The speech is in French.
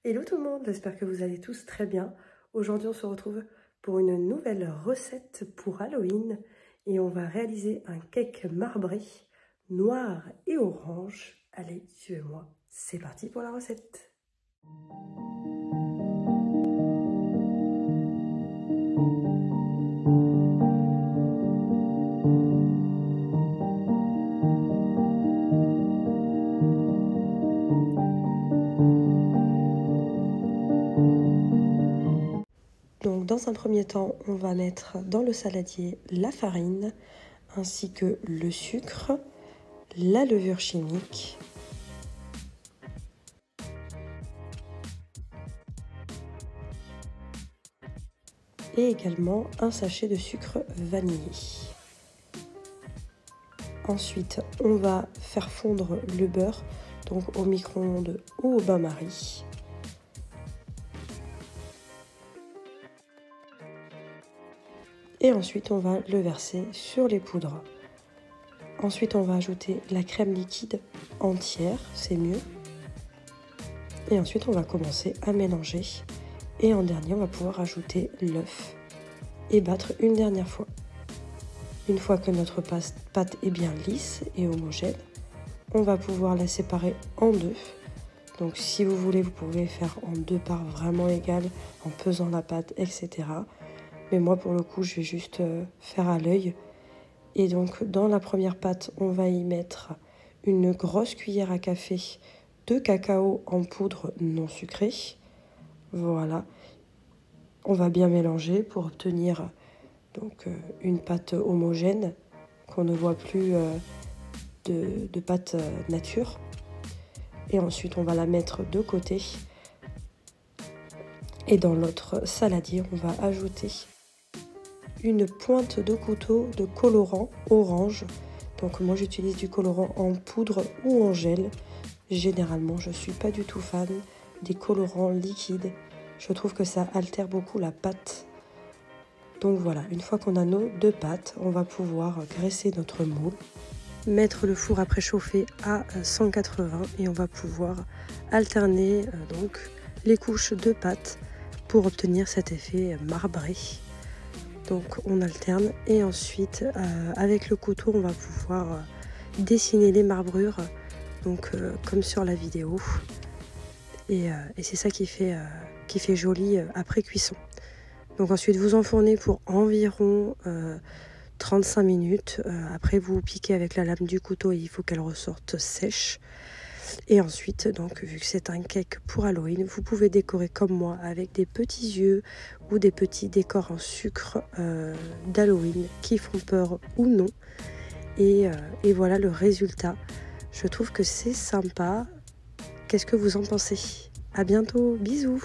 Hello tout le monde, j'espère que vous allez tous très bien. Aujourd'hui on se retrouve pour une nouvelle recette pour Halloween et on va réaliser un cake marbré noir et orange. Allez, suivez-moi, c'est parti pour la recette. Donc dans un premier temps, on va mettre dans le saladier la farine, ainsi que le sucre, la levure chimique, et également un sachet de sucre vanillé. Ensuite, on va faire fondre le beurre, donc au micro-ondes ou au bain-marie. Et ensuite, on va le verser sur les poudres. Ensuite, on va ajouter la crème liquide entière, c'est mieux. Et ensuite, on va commencer à mélanger. Et en dernier, on va pouvoir ajouter l'œuf et battre une dernière fois. Une fois que notre pâte est bien lisse et homogène, on va pouvoir la séparer en deux. Donc si vous voulez, vous pouvez faire en deux parts vraiment égales en pesant la pâte, etc. Mais moi, pour le coup, je vais juste faire à l'œil. Et donc, dans la première pâte, on va y mettre une grosse cuillère à café de cacao en poudre non sucrée. Voilà. On va bien mélanger pour obtenir donc, une pâte homogène, qu'on ne voit plus de pâte nature. Et ensuite, on va la mettre de côté. Et dans l'autre saladier, on va ajouter une pointe de couteau de colorant orange. Donc moi j'utilise du colorant en poudre ou en gel. Généralement je ne suis pas du tout fan des colorants liquides. Je trouve que ça altère beaucoup la pâte. Donc voilà, une fois qu'on a nos deux pâtes, on va pouvoir graisser notre moule, mettre le four à préchauffer à 180 et on va pouvoir alterner donc les couches de pâte pour obtenir cet effet marbré. Donc on alterne et ensuite avec le couteau on va pouvoir dessiner les marbrures donc comme sur la vidéo et c'est ça qui fait joli après cuisson. Donc ensuite vous enfournez pour environ 35 minutes. Après vous piquez avec la lame du couteau et il faut qu'elle ressorte sèche. Et ensuite, donc, vu que c'est un cake pour Halloween, vous pouvez décorer comme moi avec des petits yeux ou des petits décors en sucre d'Halloween qui font peur ou non. Et voilà le résultat. Je trouve que c'est sympa. Qu'est-ce que vous en pensez? À bientôt, bisous!